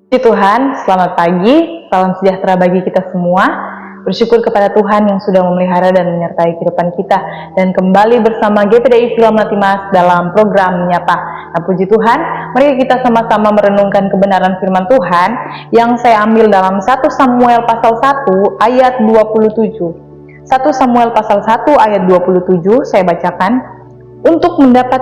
Puji Tuhan, selamat pagi, salam sejahtera bagi kita semua. Bersyukur kepada Tuhan yang sudah memelihara dan menyertai kehidupan kita. Dan kembali bersama GPDI Siloam Latimas dalam program Menyapa. Nah, puji Tuhan, mari kita sama-sama merenungkan kebenaran firman Tuhan yang saya ambil dalam 1 Samuel pasal 1 ayat 27. 1 Samuel pasal 1 ayat 27, saya bacakan. Untuk mendapat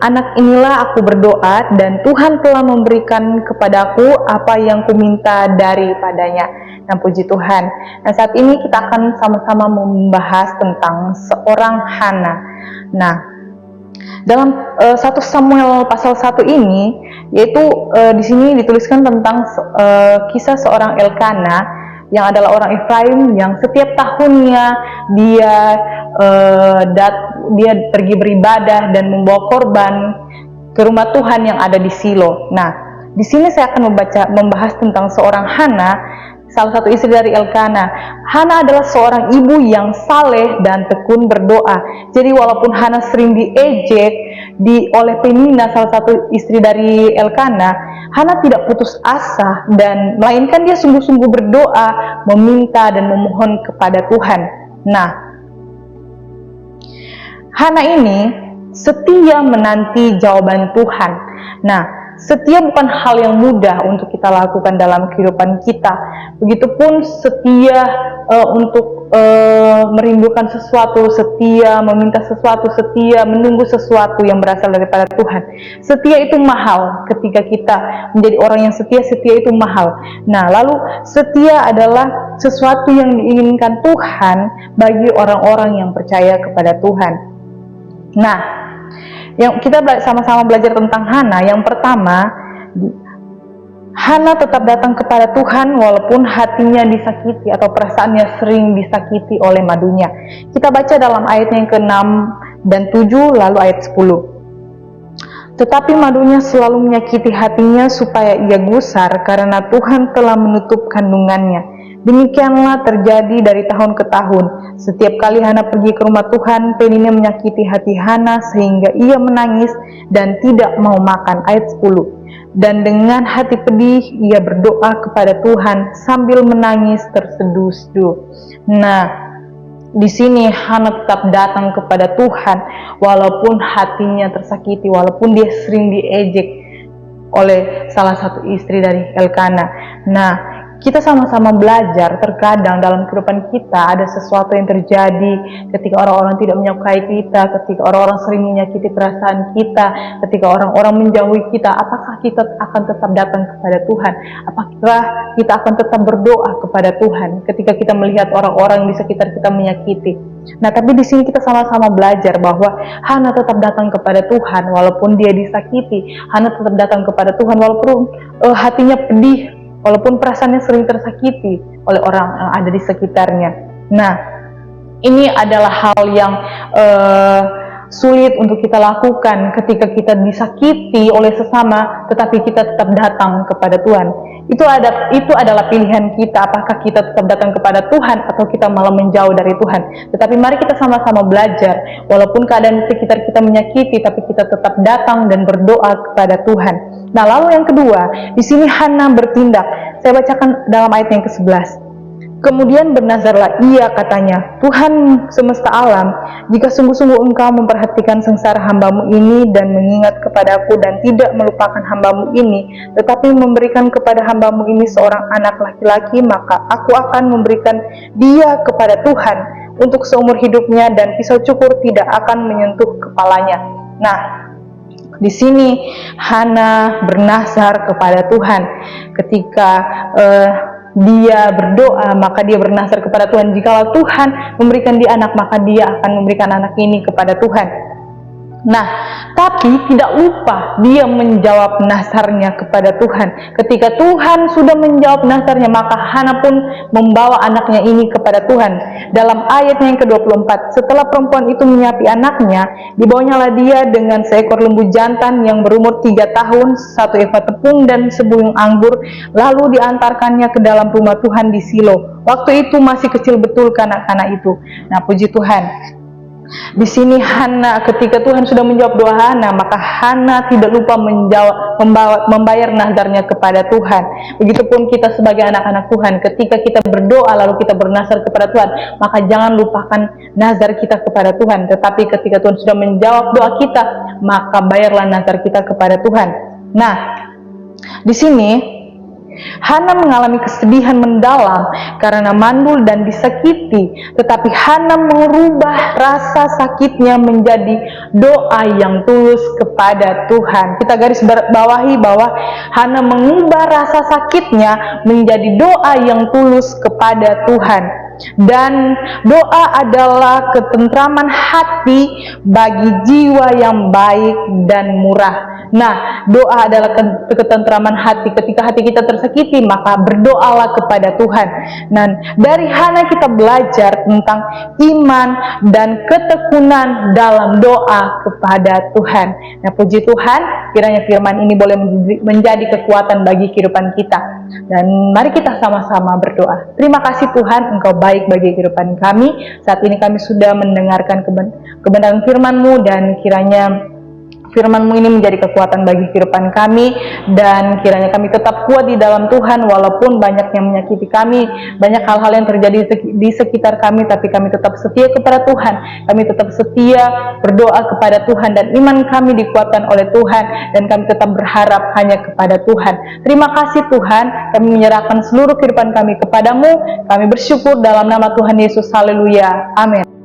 anak inilah aku berdoa, dan Tuhan telah memberikan kepadaku apa yang kuminta daripadanya. Nah, puji Tuhan. Nah, saat ini kita akan sama-sama membahas tentang seorang Hana. Nah, dalam 1 Samuel pasal 1 ini, yaitu di sini dituliskan tentang kisah seorang Elkana yang adalah orang Efraim yang setiap tahunnya dia pergi beribadah dan membawa korban ke rumah Tuhan yang ada di Silo. Nah, di sini saya akan membahas tentang seorang Hana, salah satu istri dari Elkana. Hana adalah seorang ibu yang saleh dan tekun berdoa. Jadi walaupun Hana sering diejek oleh Penina, salah satu istri dari Elkana, Hana tidak putus asa dan melainkan dia sungguh-sungguh berdoa, meminta dan memohon kepada Tuhan. Nah, Hana ini setia menanti jawaban Tuhan. Nah, setia bukan hal yang mudah untuk kita lakukan dalam kehidupan kita. Begitupun setia untuk merindukan sesuatu, setia meminta sesuatu, setia menunggu sesuatu yang berasal daripada Tuhan. Setia itu mahal. Ketika kita menjadi orang yang setia, setia itu mahal. Nah, lalu setia adalah sesuatu yang diinginkan Tuhan bagi orang-orang yang percaya kepada Tuhan. Nah, yang kita sama-sama belajar tentang Hana. Yang pertama, Hana tetap datang kepada Tuhan walaupun hatinya disakiti atau perasaannya sering disakiti oleh madunya. Kita baca dalam ayat yang ke-6 dan 7, lalu ayat 10. Tetapi madunya selalu menyakiti hatinya supaya ia gusar karena Tuhan telah menutup kandungannya. Demikianlah terjadi dari tahun ke tahun. Setiap kali Hana pergi ke rumah Tuhan, Penina menyakiti hati Hana sehingga ia menangis dan tidak mau makan. Ayat 10. Dan dengan hati pedih ia berdoa kepada Tuhan sambil menangis terseduh-seduh. Nah, di sini Hana tetap datang kepada Tuhan walaupun hatinya tersakiti, walaupun dia sering diejek oleh salah satu istri dari Elkana. Nah, kita sama-sama belajar. Terkadang dalam kehidupan kita ada sesuatu yang terjadi ketika orang-orang tidak menyukai kita, ketika orang-orang sering menyakiti perasaan kita, ketika orang-orang menjauhi kita. Apakah kita akan tetap datang kepada Tuhan? Apakah kita akan tetap berdoa kepada Tuhan ketika kita melihat orang-orang di sekitar kita menyakiti? Nah, tapi di sini kita sama-sama belajar bahwa Hana tetap datang kepada Tuhan walaupun dia disakiti. Hana tetap datang kepada Tuhan walaupun hatinya pedih, walaupun perasaannya sering tersakiti oleh orang yang ada di sekitarnya. Nah, ini adalah hal yang sulit untuk kita lakukan ketika kita disakiti oleh sesama, tetapi kita tetap datang kepada Tuhan. Itu adalah pilihan kita, apakah kita tetap datang kepada Tuhan atau kita malah menjauh dari Tuhan. Tetapi mari kita sama-sama belajar, walaupun keadaan sekitar kita menyakiti, tapi kita tetap datang dan berdoa kepada Tuhan. Nah, lalu yang kedua, di sini Hana bertindak. Saya bacakan dalam ayat yang ke-11. Kemudian bernazarlah ia, katanya, Tuhan semesta alam, jika sungguh-sungguh engkau memperhatikan sengsara hambamu ini dan mengingat kepadaku dan tidak melupakan hambamu ini, tetapi memberikan kepada hambamu ini seorang anak laki-laki, maka aku akan memberikan dia kepada Tuhan untuk seumur hidupnya dan pisau cukur tidak akan menyentuh kepalanya. Nah, di sini Hana bernazar kepada Tuhan. Ketika dia berdoa, maka dia bernazar kepada Tuhan. Jikalau Tuhan memberikan dia anak, maka dia akan memberikan anak ini kepada Tuhan. Nah, tapi tidak lupa dia menjawab nazarnya kepada Tuhan. Ketika Tuhan sudah menjawab nazarnya, maka Hana pun membawa anaknya ini kepada Tuhan. Dalam ayat yang ke-24, setelah perempuan itu menyapi anaknya, dibawanyalah dia dengan seekor lembu jantan yang berumur 3 tahun, 1 eva tepung dan sebuyung anggur, lalu diantarkannya ke dalam rumah Tuhan di Silo. Waktu itu masih kecil betul kanak-kanak itu. Nah, puji Tuhan. Di sini Hana, ketika Tuhan sudah menjawab doa Hana, maka Hana tidak lupa membayar nazarnya kepada Tuhan. Begitupun kita sebagai anak-anak Tuhan, ketika kita berdoa lalu kita bernazar kepada Tuhan, maka jangan lupakan nazar kita kepada Tuhan. Tetapi ketika Tuhan sudah menjawab doa kita, maka bayarlah nazar kita kepada Tuhan. Nah, di sini Hana mengalami kesedihan mendalam karena mandul dan disakiti, tetapi Hana merubah rasa sakitnya menjadi doa yang tulus kepada Tuhan. Kita garis bawahi bahwa Hana mengubah rasa sakitnya menjadi doa yang tulus kepada Tuhan. Dan doa adalah ketentraman hati bagi jiwa yang baik dan murah. Nah, doa adalah ketentraman hati. Ketika hati kita tersakiti, maka berdoalah kepada Tuhan. Dan dari Hana kita belajar tentang iman dan ketekunan dalam doa kepada Tuhan. Nah, puji Tuhan, kiranya firman ini boleh menjadi kekuatan bagi kehidupan kita. Dan mari kita sama-sama berdoa. Terima kasih Tuhan, Engkau baik bagi kehidupan kami. Saat ini kami sudah mendengarkan kebenaran firman-Mu, dan kiranya firman-Mu ini menjadi kekuatan bagi kehidupan kami, dan kiranya kami tetap kuat di dalam Tuhan walaupun banyak yang menyakiti kami, banyak hal-hal yang terjadi di sekitar kami, tapi kami tetap setia kepada Tuhan. Kami tetap setia berdoa kepada Tuhan, dan iman kami dikuatkan oleh Tuhan, dan kami tetap berharap hanya kepada Tuhan. Terima kasih Tuhan, kami menyerahkan seluruh kehidupan kami kepadamu. Kami bersyukur dalam nama Tuhan Yesus. Haleluya. Amin.